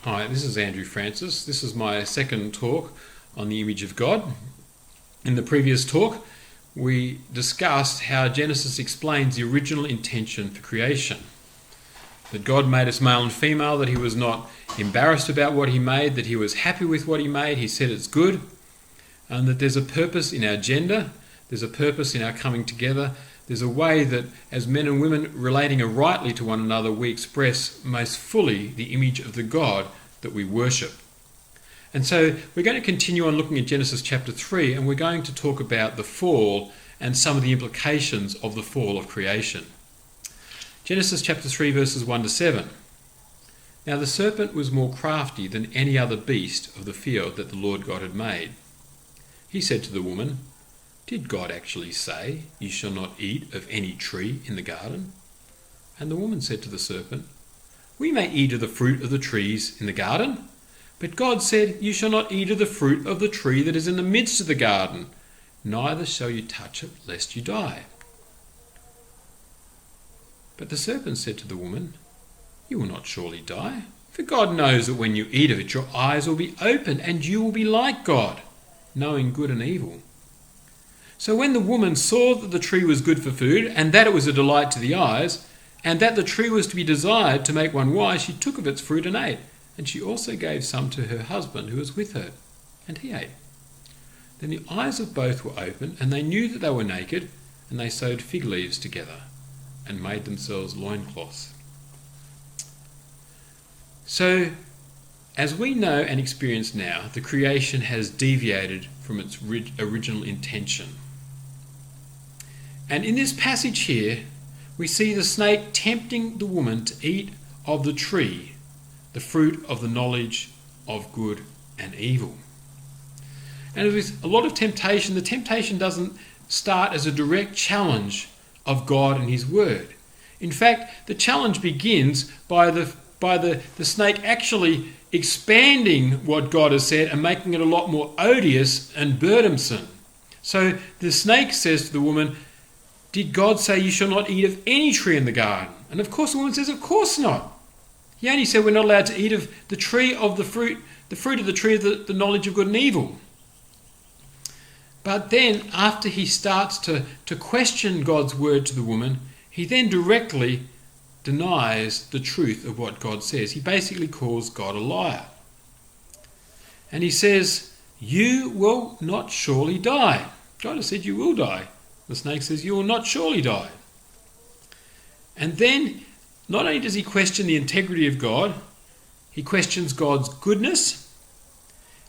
Hi, this is Andrew Francis. This is my second talk on the image of God. In the previous talk, we discussed how Genesis explains the original intention for creation. That God made us male and female, that he was not embarrassed about what he made, that he was happy with what he made, he said it's good, and that there's a purpose in our gender, there's a purpose in our coming together, there's a way that as men and women relating rightly to one another, we express most fully the image of the God that we worship. And so we're going to continue on looking at Genesis chapter 3, and we're going to talk about the fall and some of the implications of the fall of creation. Genesis chapter 3 verses 1 to 7. Now the serpent was more crafty than any other beast of the field that the Lord God had made. He said to the woman, "Did God actually say, 'You shall not eat of any tree in the garden'?" And the woman said to the serpent, "We may eat of the fruit of the trees in the garden, but God said, 'You shall not eat of the fruit of the tree that is in the midst of the garden, neither shall you touch it, lest you die.' But the serpent said to the woman, 'You will not surely die, for God knows that when you eat of it, your eyes will be opened, and you will be like God, knowing good and evil.' So when the woman saw that the tree was good for food, and that it was a delight to the eyes, and that the tree was to be desired to make one wise, she took of its fruit and ate. And she also gave some to her husband who was with her, and he ate. Then the eyes of both were opened, and they knew that they were naked, and they sewed fig leaves together, and made themselves loincloths." So, as we know and experience now, the creation has deviated from its original intention. And in this passage here, we see the snake tempting the woman to eat of the tree, the fruit of the knowledge of good and evil. And with a lot of temptation, the temptation doesn't start as a direct challenge of God and his word. In fact, the challenge begins by the snake actually expanding what God has said and making it a lot more odious and burdensome. So the snake says to the woman, "Did God say you shall not eat of any tree in the garden?" And of course the woman says, "Of course not. He only said we're not allowed to eat of the tree of the fruit of the tree of the knowledge of good and evil." But then after he starts to question God's word to the woman, he then directly denies the truth of what God says. He basically calls God a liar. And he says, "You will not surely die." God has said you will die. The snake says, "You will not surely die." And then, not only does he question the integrity of God, he questions God's goodness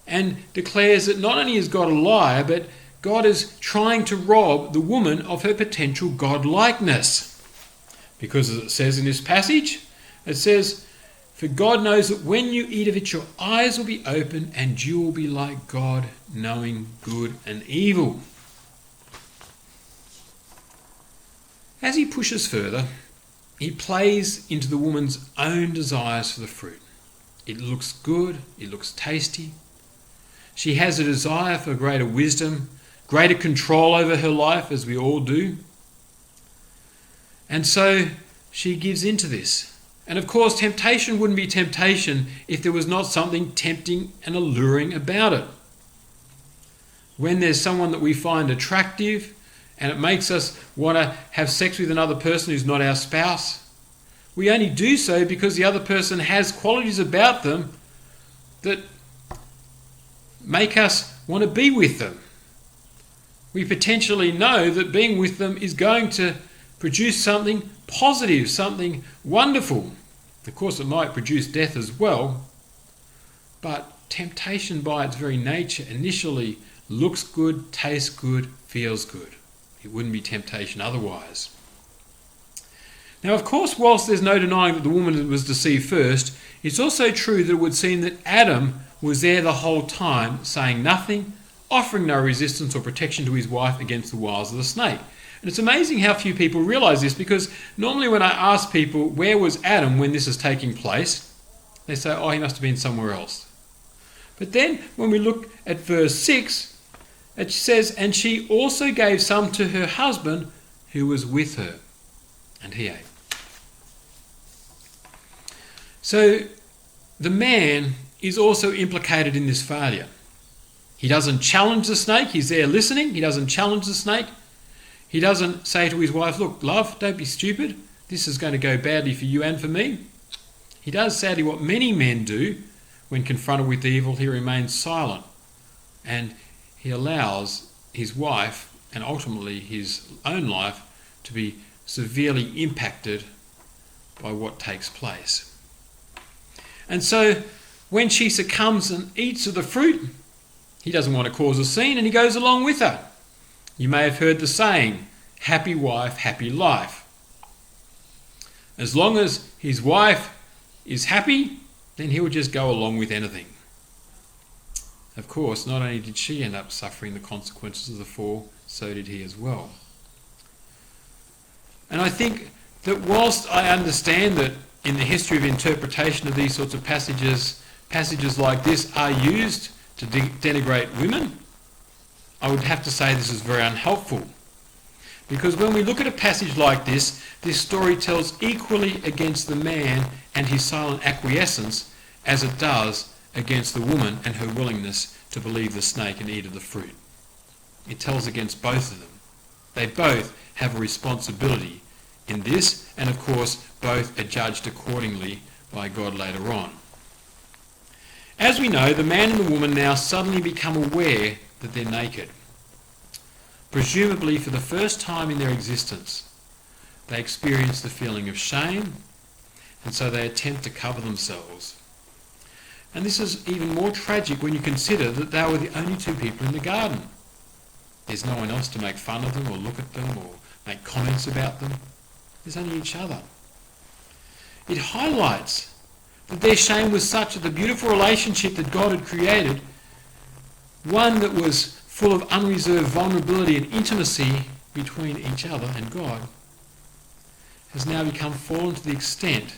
and declares that not only is God a liar, but God is trying to rob the woman of her potential God-likeness. Because as it says in this passage, it says, "For God knows that when you eat of it, your eyes will be open and you will be like God, knowing good and evil." As he pushes further, he plays into the woman's own desires for the fruit. It looks good, it looks tasty. She has a desire for greater wisdom, greater control over her life, as we all do. And so she gives into this. And of course, temptation wouldn't be temptation if there was not something tempting and alluring about it. When there's someone that we find attractive, and it makes us want to have sex with another person who's not our spouse, we only do so because the other person has qualities about them that make us want to be with them. We potentially know that being with them is going to produce something positive, something wonderful. Of course, it might produce death as well, but temptation by its very nature initially looks good, tastes good, feels good. It wouldn't be temptation otherwise. Now, of course, whilst there's no denying that the woman was deceived first, it's also true that it would seem that Adam was there the whole time, saying nothing, offering no resistance or protection to his wife against the wiles of the snake. And it's amazing how few people realise this, because normally when I ask people, where was Adam when this is taking place, they say, oh, he must have been somewhere else. But then when we look at verse 6, it says, "And she also gave some to her husband who was with her, and he ate." So the man is also implicated in this failure. He doesn't challenge the snake. He's there listening. He doesn't challenge the snake. He doesn't say to his wife, look, love, don't be stupid. This is going to go badly for you and for me. He does sadly what many men do. When confronted with evil, he remains silent. And he allows his wife and ultimately his own life to be severely impacted by what takes place. And so when she succumbs and eats of the fruit, he doesn't want to cause a scene and he goes along with her. You may have heard the saying, happy wife, happy life. As long as his wife is happy, then he will just go along with anything. Of course, not only did she end up suffering the consequences of the fall, so did he as well. And I think that whilst I understand that in the history of interpretation of these sorts of passages like this are used to denigrate women, I would have to say this is very unhelpful. Because when we look at a passage like this story tells equally against the man and his silent acquiescence as it does against the woman and her willingness to believe the snake and eat of the fruit. It tells against both of them. They both have a responsibility in this, and of course both are judged accordingly by God later on. As we know, the man and the woman now suddenly become aware that they're naked. Presumably for the first time in their existence, they experience the feeling of shame, and so they attempt to cover themselves. And this is even more tragic when you consider that they were the only two people in the garden. There's no one else to make fun of them or look at them or make comments about them. There's only each other. It highlights that their shame was such that the beautiful relationship that God had created, one that was full of unreserved vulnerability and intimacy between each other and God, has now become fallen to the extent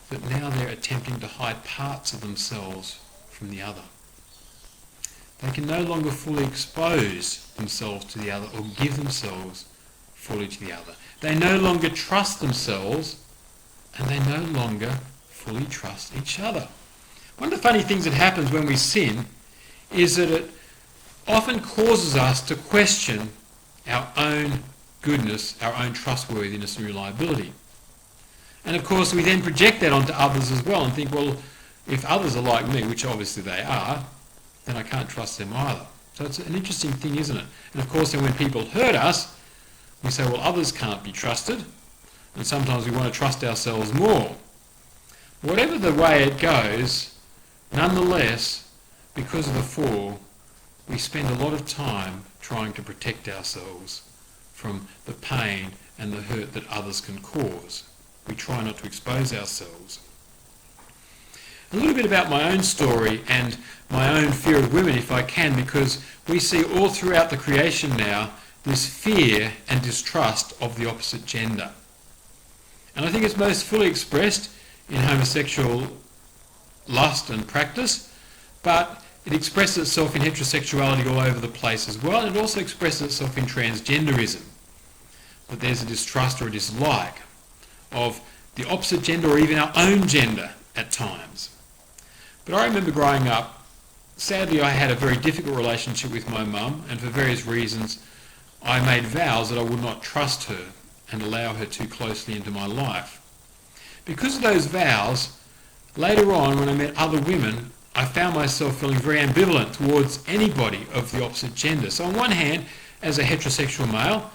that now they're attempting to hide parts of themselves from the other. They can no longer fully expose themselves to the other or give themselves fully to the other. They no longer trust themselves, and they no longer fully trust each other. One of the funny things that happens when we sin is that it often causes us to question our own goodness, our own trustworthiness and reliability. And of course we then project that onto others as well and think, well, if others are like me, which obviously they are, then I can't trust them either. So it's an interesting thing, isn't it? And of course then when people hurt us, we say, well, others can't be trusted, and sometimes we want to trust ourselves more. Whatever the way it goes, nonetheless, because of the fall, we spend a lot of time trying to protect ourselves from the pain and the hurt that others can cause. We try not to expose ourselves. A little bit about my own story and my own fear of women, if I can, because we see all throughout the creation now this fear and distrust of the opposite gender. And I think it's most fully expressed in homosexual lust and practice, but it expresses itself in heterosexuality all over the place as well, and it also expresses itself in transgenderism. That there's a distrust or a dislike of the opposite gender or even our own gender at times. But I remember growing up, sadly I had a very difficult relationship with my mum, and for various reasons I made vows that I would not trust her and allow her too closely into my life. Because of those vows, later on when I met other women, I found myself feeling very ambivalent towards anybody of the opposite gender. So on one hand, as a heterosexual male,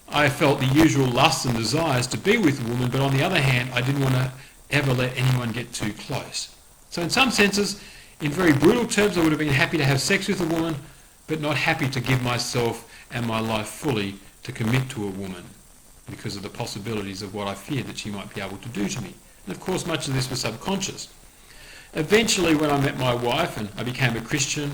I felt the usual lusts and desires to be with a woman, but on the other hand, I didn't want to ever let anyone get too close. So in some senses, in very brutal terms, I would have been happy to have sex with a woman, but not happy to give myself and my life fully to commit to a woman because of the possibilities of what I feared that she might be able to do to me. And of course, much of this was subconscious. Eventually, when I met my wife and I became a Christian,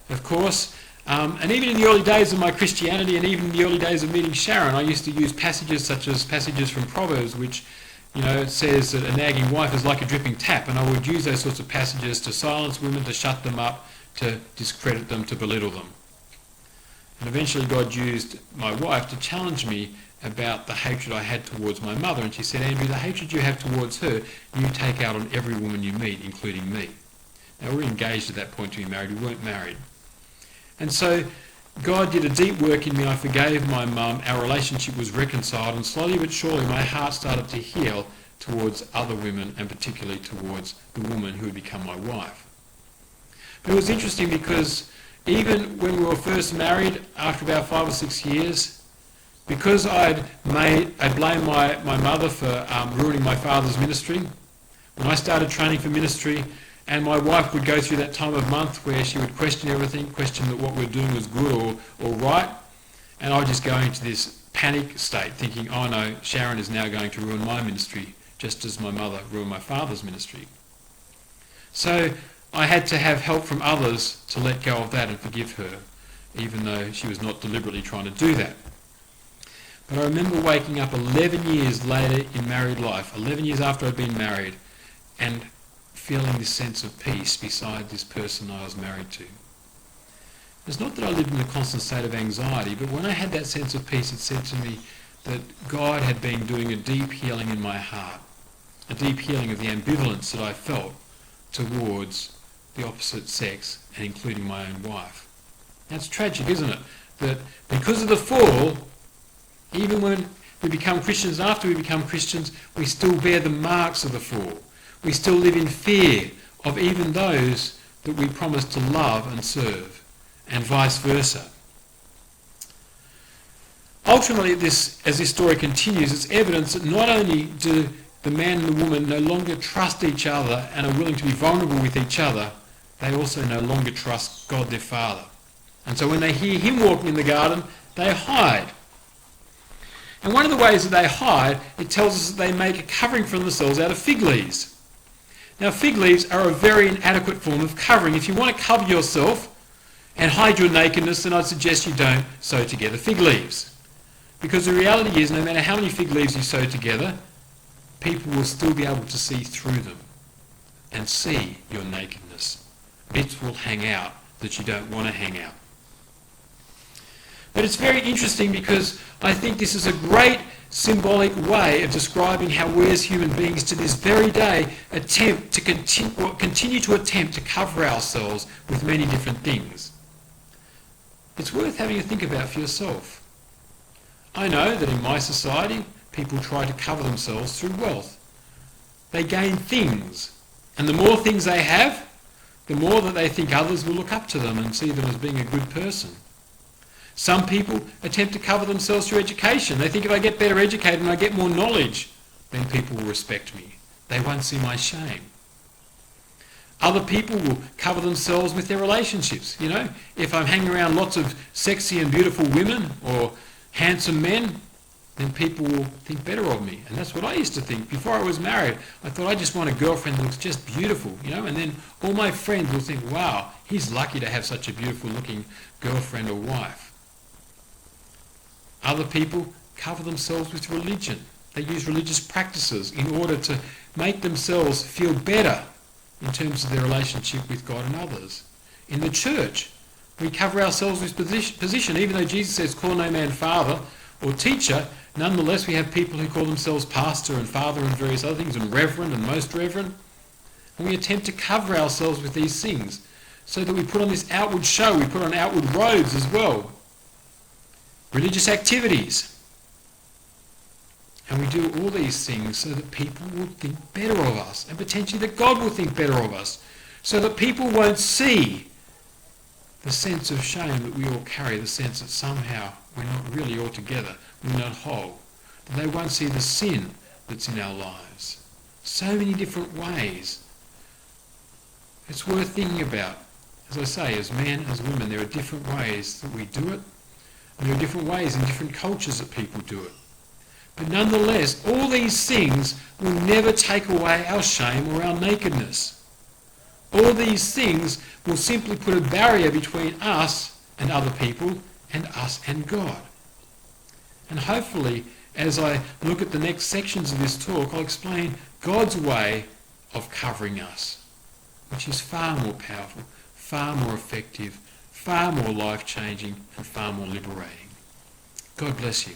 of course, and even in the early days of my Christianity and even in the early days of meeting Sharon, I used to use passages such as passages from Proverbs, which, it says that a nagging wife is like a dripping tap, and I would use those sorts of passages to silence women, to shut them up, to discredit them, to belittle them. And eventually God used my wife to challenge me about the hatred I had towards my mother, and she said, Andrew, the hatred you have towards her, you take out on every woman you meet, including me. Now, we were engaged at that point to be married. We weren't married. And so God did a deep work in me. I forgave my mum. Our relationship was reconciled, and slowly but surely my heart started to heal towards other women, and particularly towards the woman who had become my wife. But it was interesting because even when we were first married, after about 5 or 6 years, because I blamed my mother for ruining my father's ministry. When I started training for ministry, and my wife would go through that time of month where she would question everything, question that what we're doing was good or right, and I would just go into this panic state thinking, oh no, Sharon is now going to ruin my ministry, just as my mother ruined my father's ministry. So I had to have help from others to let go of that and forgive her, even though she was not deliberately trying to do that. But I remember waking up 11 years later in married life, 11 years after I'd been married, and feeling this sense of peace beside this person I was married to. It's not that I lived in a constant state of anxiety, but when I had that sense of peace, it said to me that God had been doing a deep healing in my heart, a deep healing of the ambivalence that I felt towards the opposite sex, and including my own wife. That's tragic, isn't it? That because of the fall, even when we become Christians, after we become Christians, we still bear the marks of the fall. We still live in fear of even those that we promise to love and serve, and vice versa. Ultimately, as this story continues, it's evidence that not only do the man and the woman no longer trust each other and are willing to be vulnerable with each other, they also no longer trust God their Father. And so when they hear him walking in the garden, they hide. And one of the ways that they hide, it tells us that they make a covering for themselves out of fig leaves. Now, fig leaves are a very inadequate form of covering. If you want to cover yourself and hide your nakedness, then I'd suggest you don't sew together fig leaves. Because the reality is, no matter how many fig leaves you sew together, people will still be able to see through them and see your nakedness. Bits will hang out that you don't want to hang out. But it's very interesting because I think this is a great symbolic way of describing how we as human beings to this very day continue to attempt to cover ourselves with many different things. It's worth having a think about for yourself. I know that in my society, people try to cover themselves through wealth. They gain things, and the more things they have, the more that they think others will look up to them and see them as being a good person. Some people attempt to cover themselves through education. They think if I get better educated and I get more knowledge, then people will respect me. They won't see my shame. Other people will cover themselves with their relationships. You know, if I'm hanging around lots of sexy and beautiful women or handsome men, then people will think better of me. And that's what I used to think. Before I was married, I thought I just want a girlfriend that looks just beautiful, you know, and then all my friends will think, wow, he's lucky to have such a beautiful looking girlfriend or wife. Other people cover themselves with religion. They use religious practices in order to make themselves feel better in terms of their relationship with God and others. In the church, we cover ourselves with position. Even though Jesus says, call no man father or teacher, nonetheless we have people who call themselves pastor and father and various other things, and reverend and most reverend. And we attempt to cover ourselves with these things so that we put on this outward show, we put on outward robes as well. Religious activities. And we do all these things so that people will think better of us, and potentially that God will think better of us, so that people won't see the sense of shame that we all carry, the sense that somehow we're not really all together, we're not whole, that they won't see the sin that's in our lives. So many different ways. It's worth thinking about. As I say, as men, as women, there are different ways that we do it. And there are different ways in different cultures that people do it. But nonetheless, all these things will never take away our shame or our nakedness. All these things will simply put a barrier between us and other people and us and God. And hopefully, as I look at the next sections of this talk, I'll explain God's way of covering us, which is far more powerful, far more effective, far more life-changing, and far more liberating. God bless you.